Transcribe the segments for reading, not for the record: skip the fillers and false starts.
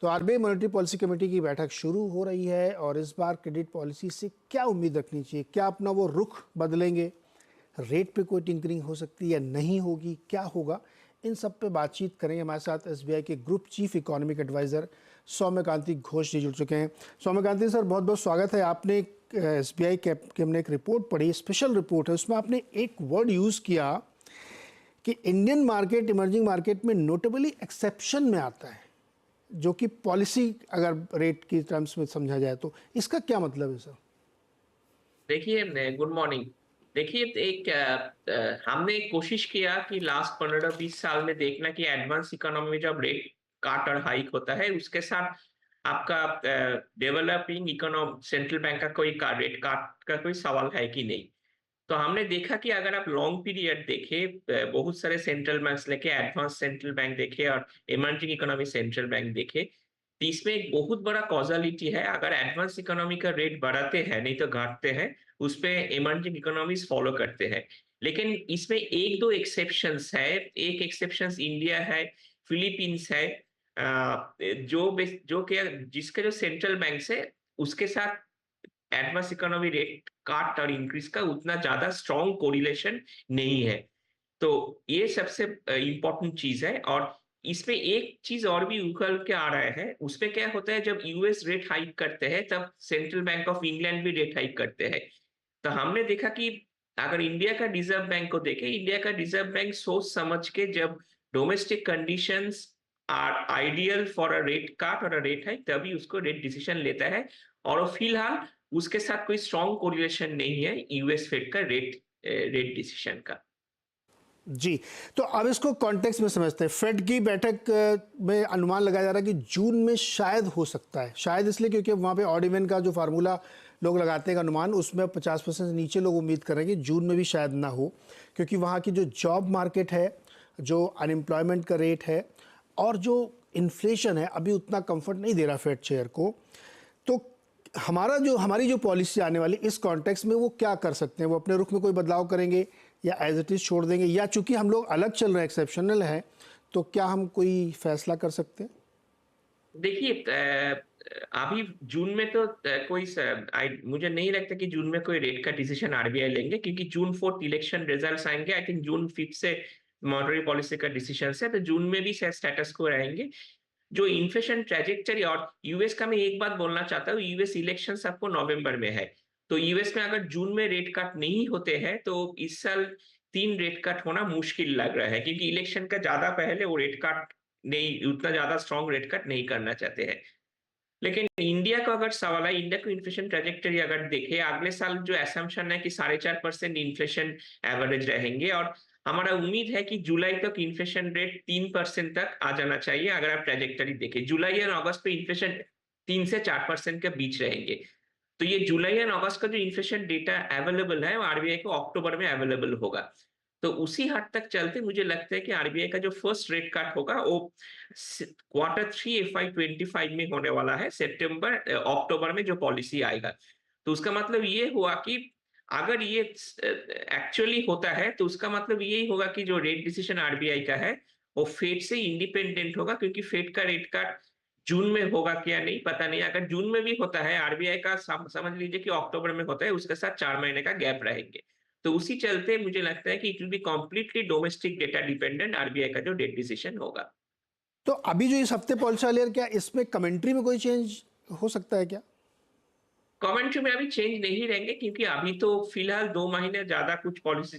तो RBI monetary policy committee की बैठक शुरू हो रही है और इस बार क्रेडिट पॉलिसी से क्या उम्मीद रखनी चाहिए? क्या अपना वो रुख बदलेंगे? रेट पे कोई टिंकरिंग हो सकती है या नहीं होगी? क्या होगा? इन सब पे बातचीत करेंगे। हमारे साथ एसबीआई के group chief economic adviser Saumyakanti Ghosh ji जुड़ चुके हैं। सौम्यकांति सर, बहुत बहुत स्वागत है। आपने एसबीआई के हमने एक रिपोर्ट पढ़ी, स्पेशल रिपोर्ट है, उसमें आपने एक वर्ड यूज़ किया कि इंडियन मार्केट इमर्जिंग मार्केट में नोटेबली एक्सेप्शन में आता है, जो कि पॉलिसी अगर रेट की टर्म्स में समझा जाए तो इसका क्या मतलब है सर? देखिए, गुड मॉर्निंग। देखिए, हमने कोशिश किया कि लास्ट 15-20 साल में देखना कि एडवांस इकोनॉमी में जब रेट काट और हाइक होता है उसके साथ आपका डेवलपिंग इकोनॉमी सेंट्रल बैंक का कोई रेट काट का कोई सवाल है कि नहीं। तो हमने देखा कि अगर आप लॉन्ग पीरियड देखें, बहुत सारे सेंट्रल बैंक्स लेके एडवांस सेंट्रल बैंक देखे और इमर्जिंग इकोनॉमी सेंट्रल बैंक देखे, तो इसमें एक बहुत बड़ा कॉजलिटी है। अगर एडवांस इकोनॉमी का रेट बढ़ाते हैं नहीं तो घटाते हैं, उस पे इमर्जिंग इकोनॉमीज फॉलो करते हैं। लेकिन इसमें एक दो एक्सेप्शंस है। एक एक्सेप्शंस इंडिया है, फिलीपींस है, जो क्या जिसके जो सेंट्रल बैंक है उसके साथ एडवांस इकोनॉमी रेट काट और इंक्रीज का उतना ज्यादा स्ट्रॉन्ग कोरिलेशन नहीं है। तो ये सबसे इंपॉर्टेंट चीज है। और इसमें एक चीज और भी उखल के आ रहा है। उसपे क्या होता है, जब यूएस रेट हाइक करते हैं तब सेंट्रल बैंक ऑफ इंग्लैंड भी रेट हाइक करते हैं। तो हमने देखा कि अगर इंडिया का रिजर्व बैंक को देखें, इंडिया का रिजर्व बैंक सोच समझ के जब domestic conditions are ideal for a rate cut और अ रेट हाइक तभी उसको रेट डिसीजन लेता है। और वो फिलहाल उसके साथ कोई स्ट्रॉन्ग कोरिलेशन नहीं है यूएस फेड का रेट डिसीजन का। जी, तो अब इसको कॉन्टेक्स्ट में समझते हैं। फेड की बैठक में अनुमान लगाया जा रहा है कि जून में शायद हो सकता है। शायद इसलिए क्योंकि वहाँ पे ऑड इवन का जो फार्मूला लोग लगाते हैं अनुमान, उसमें 50% से नीचे लोग उम्मीद कर रहे हैं कि जून में भी शायद ना हो, क्योंकि वहाँ की जो जॉब मार्केट है, जो अनएम्प्लॉयमेंट का रेट है और जो इन्फ्लेशन है, अभी उतना कंफर्ट नहीं दे रहा फेड चेयर को। तो हमारी जो पॉलिसी आने वाली इस कॉन्टेक्स्ट में वो क्या कर सकते हैं? वो अपने रुख में कोई बदलाव करेंगे या एज इट इज छोड़ देंगे, या चूंकि हम लोग अलग चल रहे हैं, एक्सेप्शनल है, तो क्या हम कोई फैसला कर सकते हैं? देखिए, अभी जून में तो मुझे नहीं लगता कि जून में कोई रेट का डिसीजन आरबीआई लेंगे, क्योंकि जून 4 इलेक्शन रिजल्ट्स आएंगे। आई थिंक जून 5 से मॉनेटरी पॉलिसी का डिसीजन है, तो जून में भी शायद स्टेटस को रहेंगे। जो इन्फ्लेशन ट्रेजेक्टरी और यूएस का मैं एक बात बोलना चाहता हूँ, यूएस इलेक्शन आपको नवंबर में है। तो यूएस में अगर जून में रेट कट नहीं होते हैं तो इस साल 3 रेट कट होना मुश्किल लग रहा है, क्योंकि इलेक्शन का ज्यादा पहले वो रेट कट नहीं, उतना ज्यादा स्ट्रॉन्ग रेट कट नहीं करना चाहते हैं। लेकिन इंडिया का अगर सवाल है, इंडिया को इन्फ्लेशन ट्रेजेक्टरी अगर देखे, अगले साल जो असम्पशन है कि 4.5% इन्फ्लेशन एवरेज रहेंगे, और हमारा उम्मीद है कि जुलाई तक इन्फ्लेशन रेट 3% तक आ जाना चाहिए। अगर आप ट्रेजेक्टरी देखें, जुलाई और अगस्त पे इन्फ्लेशन 3 से 4% के बीच रहेंगे। तो ये जुलाई और अगस्त का जो इन्फ्लेशन डेटा अवेलेबल है वो आरबीआई को अक्टूबर में अवेलेबल होगा। तो उसी हद तक चलते मुझे लगता है कि आरबीआई का जो फर्स्ट रेट कट होगा वो Q3 FY25 में होने वाला है, सितंबर अक्टूबर में जो पॉलिसी आएगा। तो उसका मतलब ये हुआ कि अगर ये एक्चुअली होता है तो उसका मतलब यही होगा कि जो रेट डिसीजन आरबीआई का है वो फेड से इंडिपेंडेंट होगा, क्योंकि फेड का रेट कट जून में होगा क्या नहीं पता नहीं। अगर जून में भी होता है आरबीआई का, समझ लीजिए कि अक्टूबर में होता है, उसके साथ 4 महीने का गैप रहेंगे। तो उसी चलते मुझे लगता है कि it will be completely domestic data dependent RBI का जो रेट डिसीजन होगा। तो अभी जो इस हफ्ते पॉलिसी वाली है, क्या इसमें कमेंट्री में कोई चेंज हो सकता है क्या? कमेंट्री में अभी चेंज नहीं रहेंगे, क्योंकि अभी तो फिलहाल 2 महीने ज्यादा कुछ पॉलिसी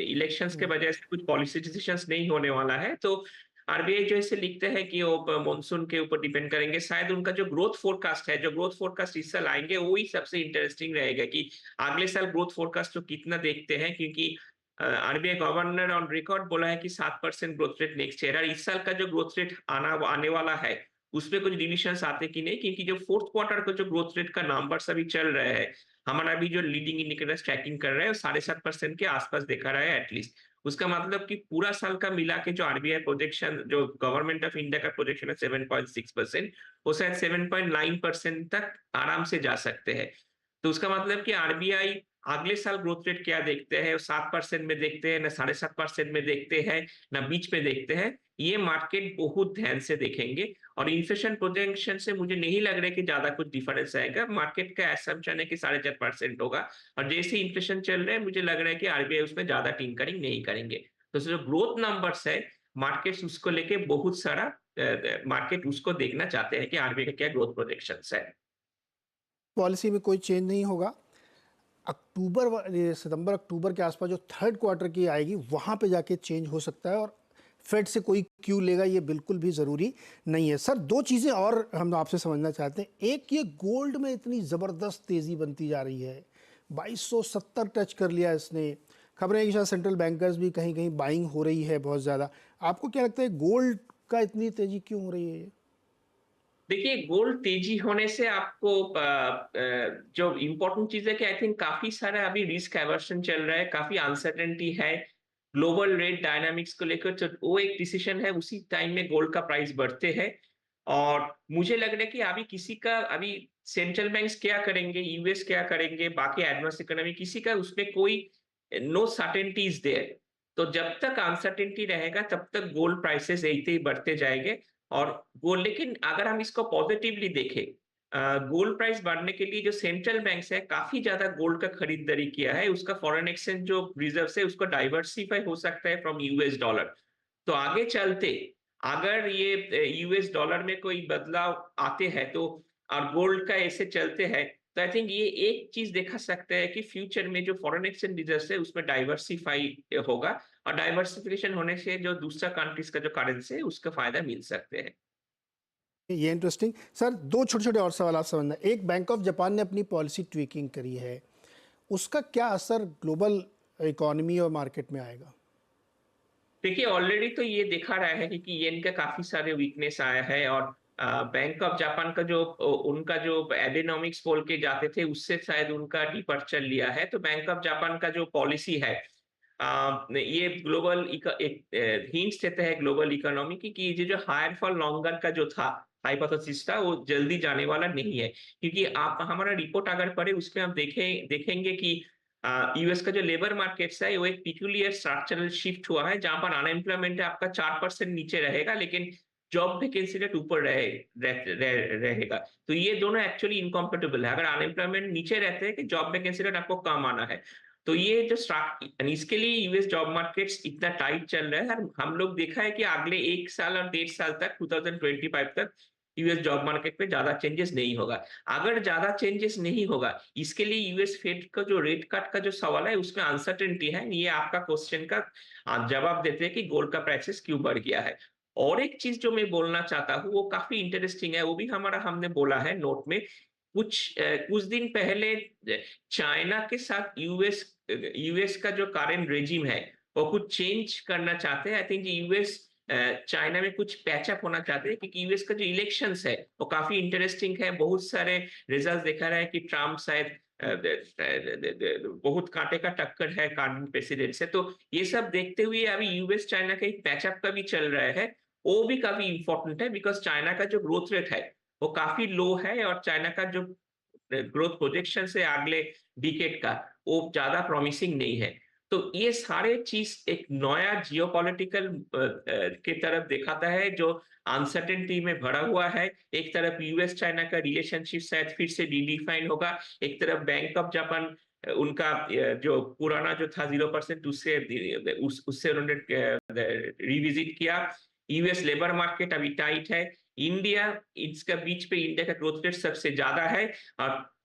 इलेक्शंस के वजह से कुछ पॉलिसी डिसीजंस नहीं होने वाला है। तो आरबीआई जो ऐसे लिखते हैं कि वो मॉनसून के ऊपर डिपेंड करेंगे। शायद उनका जो ग्रोथ फोरकास्ट है, जो ग्रोथ फोरकास्ट इस साल आएंगे, वही सबसे इंटरेस्टिंग रहेगा कि अगले साल ग्रोथ फोरकास्ट तो कितना देखते हैं, क्योंकि आरबीआई गवर्नर ऑन रिकॉर्ड बोला है कि 7% ग्रोथ रेट नेक्स्ट ईयर। और इस साल का जो ग्रोथ रेट आने वाला है उसमें कुछ डिविएशंस आते कि नहीं, क्योंकि जो फोर्थ क्वार्टर का जो ग्रोथ रेट का नंबर्स अभी चल रहे हैं, हमारा अभी जो लीडिंग इंडिकेटर्स ट्रैकिंग कर रहे हैं 7.5% के आसपास देखा रहा है एटलीस्ट। उसका मतलब कि पूरा साल का मिला के जो आरबीआई प्रोजेक्शन, जो गवर्नमेंट ऑफ इंडिया का प्रोजेक्शन है 7.6%, वो शायद 7.9% तक आराम से जा सकते हैं। तो उसका मतलब कि आरबीआई अगले साल ग्रोथ रेट क्या देखते हैं, 7% में देखते हैं, ना 7.5% में देखते हैं, ना बीच में देखते हैं, ये मार्केट बहुत ध्यान से देखेंगे। और इन्फ्लेशन प्रोजेक्शन से मुझे नहीं लग रहा है कि ज्यादा कुछ डिफरेंस आएगा। मार्केट का एसम्पशन है कि 4.5% होगा, और जैसे इन्फ्लेशन चल रहा है मुझे लग रहा है कि आरबीआई उसमें ज्यादा टिंकरिंग नहीं करेंगे। तो जो ग्रोथ नंबर्स है, मार्केट्स उसको लेके बहुत सारा मार्केट उसको देखना चाहते हैं कि आरबीआई का क्या ग्रोथ प्रोजेक्शंस है। पॉलिसी में कोई चेंज नहीं होगा। ये सितंबर अक्टूबर के आसपास जो थर्ड क्वार्टर की आएगी वहाँ पे जाके चेंज हो सकता है, और फेड से कोई क्यू लेगा ये बिल्कुल भी ज़रूरी नहीं है। सर, दो चीज़ें और हम आपसे समझना चाहते हैं। एक, ये गोल्ड में इतनी ज़बरदस्त तेज़ी बनती जा रही है, 2270 टच कर लिया इसने। खबरें कि शायद सेंट्रल बैंकर्स भी कहीं कहीं बाइंग हो रही है बहुत ज़्यादा। आपको क्या लगता है गोल्ड का इतनी तेज़ी क्यों हो रही है? देखिए, गोल्ड तेजी होने से आपको जो इम्पोर्टेंट चीज है कि आई थिंक काफी सारा अभी रिस्क एवर्शन चल रहा है, काफी अनसर्टेनिटी है ग्लोबल रेट डायनामिक्स को लेकर। तो वो एक डिसीजन है, उसी टाइम में गोल्ड का प्राइस बढ़ते हैं। और मुझे लग रहा है कि अभी सेंट्रल बैंक्स क्या करेंगे, यूएस क्या करेंगे, बाकी एडवांस इकोनॉमी, किसी का उसमें कोई नो सर्टेनिटी इज देयर। तो जब तक अनसर्टेनिटी रहेगा तब तक गोल्ड प्राइसेस ऐसे ही बढ़ते जाएंगे। और गोल्ड, लेकिन अगर हम इसको पॉजिटिवली देखें, गोल्ड प्राइस बढ़ने के लिए जो सेंट्रल बैंक्स है काफी ज्यादा गोल्ड का खरीदारी किया है, उसका फॉरेन एक्सचेंज जो रिजर्व है उसको डाइवर्सिफाई हो सकता है फ्रॉम यूएस डॉलर। तो आगे चलते अगर ये यूएस डॉलर में कोई बदलाव आते हैं तो, और गोल्ड का ऐसे चलते हैं, तो आई थिंक ये एक चीज देखा सकते हैं कि फ्यूचर में जो फॉरेन एक्सचेंज रिजर्व है उसमें डाइवर्सिफाई होगा। और डाइवर्सिफिकेशन होने से जो दूसरा कंट्रीज का जो करेंसी है उसका फायदा मिल सकते हैं। ये इंटरेस्टिंग। सर, दो छोटे छोटे और सवाल आप समझना। एक, बैंक ऑफ जापान ने अपनी पॉलिसी ट्विकिंग करी है, उसका क्या असर ग्लोबल इकोनॉमी और मार्केट में आएगा? देखिए, ऑलरेडी तो ये देखा रहा है कि येन का काफी सारे वीकनेस आया है। और बैंक ऑफ जापान का जो उनका जो एडिनॉमिक्स बोल के जाते थे उससे शायद उनका डिपर्चर लिया है। तो बैंक ऑफ जापान का जो पॉलिसी है, ये ग्लोबल एक हिंट्स देता है ग्लोबल इकोनॉमी की कि ये जो हायर फॉर लॉन्गर का जो था हाइपोथेसिस था वो जल्दी जाने वाला नहीं है। क्योंकि आप हमारा रिपोर्ट अगर पढ़े उसमें हम देखेंगे कि यूएस का जो लेबर मार्केट्स है वो एक पिक्यूलियर स्ट्रक्चरल शिफ्ट हुआ है, जहां पर अनएम्प्लॉयमेंट आपका 4% नीचे रहेगा, लेकिन जॉब वैकेंसी रेट ऊपर रहेगा। तो ये दोनों एक्चुअली इनकम्पेटिबल है। अगर अनएम्प्लॉयमेंट नीचे रहते हैं कि जॉब वैकेंसी रेट आपको कम आना है, तो ये जो इसके लिए यूएस जॉब मार्केट्स इतना टाइट चल रहा है। और हम लोग देखा है कि अगले 1 साल और 1.5 साल तक 2025 तक यूएस जॉब मार्केट में ज्यादा चेंजेस नहीं होगा। अगर ज्यादा चेंजेस नहीं होगा, इसके लिए यूएस फेड का जो रेट कट का जो सवाल है उसमें अनसर्टेनिटी है। ये आपका क्वेश्चन का जवाब देते हैं कि गोल्ड का प्राइसेस क्यों बढ़ गया है। और एक चीज जो मैं बोलना चाहता हूँ वो काफी इंटरेस्टिंग है, वो भी हमने बोला है नोट में। कुछ दिन पहले चाइना के साथ यूएस यूएस का जो करंट रेजिम है वो कुछ चेंज करना चाहते हैं। आई थिंक यूएस चाइना में कुछ पैचअप होना चाहते हैं, क्योंकि यूएस का जो इलेक्शंस है वो काफी इंटरेस्टिंग है। बहुत सारे रिजल्ट देखा रहा है कि ट्रम्प शायद बहुत कांटे का टक्कर है करंट प्रेसिडेंट से। तो ये सब देखते हुए अभी यूएस चाइना का एक पैचअप का भी चल रहा है, वो भी काफी इंपॉर्टेंट है। बिकॉज चाइना का जो ग्रोथ रेट है वो काफी लो है, और चाइना का जो ग्रोथ प्रोजेक्शन है अगले डिकेड का वो ज्यादा प्रॉमिसिंग नहीं है। तो ये सारे चीज एक नया जियोपॉलिटिकल के तरफ दिखाता है जो अनसर्टेनिटी में भरा हुआ है। एक तरफ यूएस चाइना का रिलेशनशिप शायद फिर से रिडिफाइन होगा, एक तरफ बैंक ऑफ जापान उनका जो पुराना जो था 0% उससे उन्होंने रिविजिट किया। यूएस लेबर मार्केट अभी टाइट है। इंडिया, इसका बीच पे इंडिया का ग्रोथ रेट सबसे ज्यादा है।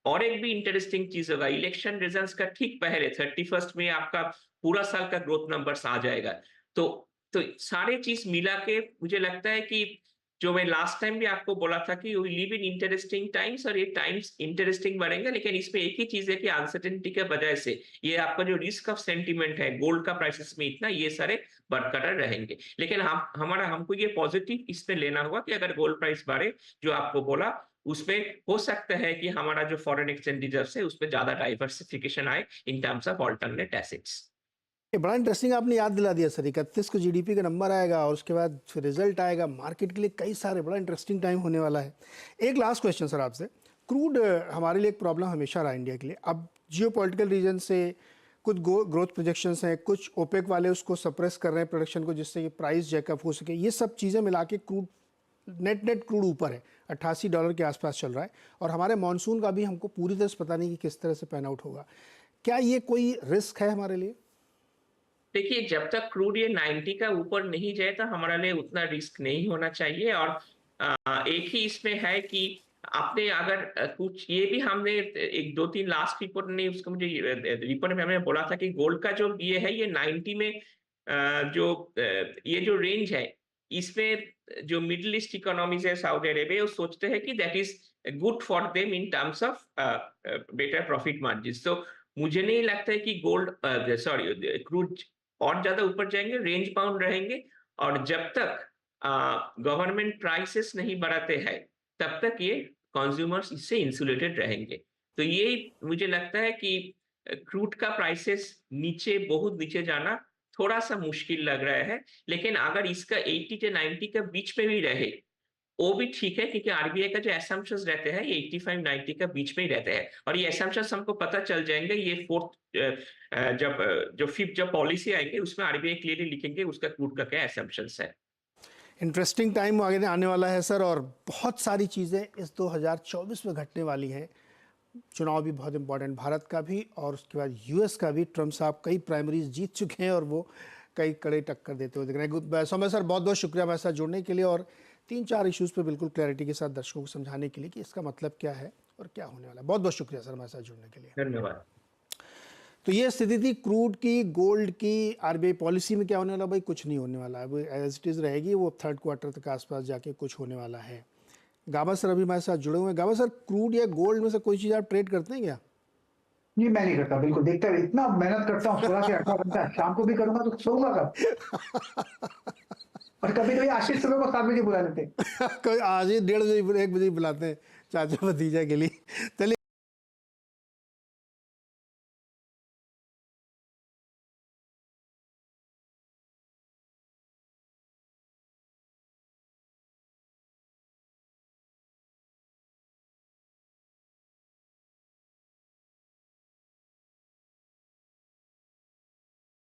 और एक भी इंटरेस्टिंग चीज होगा, इलेक्शन रिजल्ट्स का ठीक पहले 31 में आपका पूरा साल का ग्रोथ नंबर्स आ जाएगा। तो तो सारे चीज मिला के मुझे लगता है कि जो मैं लास्ट टाइम भी आपको बोला था कि we live in interesting times, और ये टाइम्स इंटरेस्टिंग बनेंगे। लेकिन इसमें एक ही चीज है कि अनसर्टेनिटी के वजह से ये आपका जो रिस्क ऑफ सेंटिमेंट है गोल्ड का प्राइसेस में इतना, ये सारे बरकरार रहेंगे। लेकिन हमको ये पॉजिटिव इसमें लेना होगा कि अगर गोल्ड प्राइस बढ़े, जो आपको बोला, उसमें हो सकता है कि हमारा जो फॉरेन एक्सचेंज रिजर्व है उसमें ज्यादा डाइवर्सिफिकेशन आए in terms of alternate assets. ये बड़ा इंटरेस्टिंग आपने याद दिला दिया सर। 31 को जीडीपी का नंबर आएगा और उसके बाद फिर रिजल्ट आएगा। मार्केट के लिए कई सारे बड़ा इंटरेस्टिंग टाइम होने वाला है। एक लास्ट क्वेश्चन सर आपसे। क्रूड हमारे लिए एक प्रॉब्लम हमेशा रहा इंडिया के लिए। अब जियोपॉलिटिकल रीजन से कुछ ग्रोथ प्रोजेक्शंस हैं, कुछ ओपेक वाले उसको सप्रेस कर रहे हैं प्रोडक्शन को, जिससे कि प्राइस जैकअप हो सके। ये सब चीज़ें मिला के क्रूड नेट क्रूड ऊपर है, $88 के आसपास चल रहा है। और हमारे मानसून का भी हमको पूरी तरह से पता नहीं कि किस तरह से पैन आउट होगा। क्या ये कोई रिस्क है हमारे लिए? देखिए, जब तक क्रूड ये 90 का ऊपर नहीं जाए तो हमारे लिए उतना रिस्क नहीं होना चाहिए। और एक ही इसमें है कि आपने अगर कुछ ये भी हमने एक 2-3 लास्ट रिपोर्ट ने उसको मुझे रिपोर्ट में हमने बोला था कि गोल्ड का जो ये है ये 90 में ये जो रेंज है इसमें जो मिडल ईस्ट इकोनॉमीज है, सऊदी अरेबिया, वो सोचते हैं कि that is good for them in terms of better profit margin. तो मुझे नहीं लगता है कि गोल्ड सॉरी क्रूड और ज्यादा ऊपर जाएंगे, रेंज बाउंड रहेंगे। और जब तक गवर्नमेंट प्राइसेस नहीं बढ़ाते हैं तब तक ये कंज्यूमर्स इससे इंसुलेटेड रहेंगे। तो ये मुझे लगता है कि क्रूड का प्राइसेस नीचे, बहुत नीचे जाना थोड़ा सा मुश्किल लग रहा है। लेकिन अगर इसका 80 से 90 के बीच में भी रहे वो भी ठीक है, क्योंकि आरबीआई का जो असम्पशंस रहते हैं ये 85-90 के बीच में ही रहते हैं। और ये असम्पशंस हमको पता चल जाएंगे ये जो फिफ्थ जो पॉलिसी आएंगे उसमें आरबीआई क्लियरली लिखेंगे उसका क्रूड का क्या असम्पशंस है। इंटरेस्टिंग टाइम आगे आने वाला है सर, और बहुत सारी चीज़ें इस 2024 में घटने वाली हैं। चुनाव भी बहुत इंपॉर्टेंट, भारत का भी और उसके बाद यूएस का भी। ट्रम्प साहब कई प्राइमरीज जीत चुके हैं और वो कई कड़े टक्कर देते हुए दिख रहे हैं। सौम्या सर, बहुत बहुत शुक्रिया हमारे साथ जुड़ने के लिए और 3-4 इश्यूज़ पे बिल्कुल क्लैरिटी के साथ दर्शकों को समझाने के लिए कि इसका मतलब क्या है और क्या होने वाला है। बहुत बहुत शुक्रिया सर हमारे साथ जुड़ने के लिए। धन्यवाद। तो ये स्थिति थी क्रूड की, गोल्ड की। आरबीआई पॉलिसी में क्या होने वाला? भाई कुछ नहीं होने वाला है, वो एज इट इज़ रहेगी। वो थर्ड क्वार्टर तक आसपास जाके कुछ होने वाला है। गाबा सर अभी हमारे साथ जुड़े हुए हैं। गाबा सर, क्रूड या गोल्ड में से कोई चीज़ आप ट्रेड करते हैं क्या? ये मैं नहीं करता, बिल्कुल। देखता है, इतना मेहनत करता हूँ 16 से 18 घंटा, शाम को भी करूंगा तो सोऊंगा कब? और कभी कभी आशीष सुबह को 7 बजे बुला लेते हैं। कोई आज ही 1:30 बजे 1 बजे बुलाते हैं चाचा भतीजा के लिए। चलिए।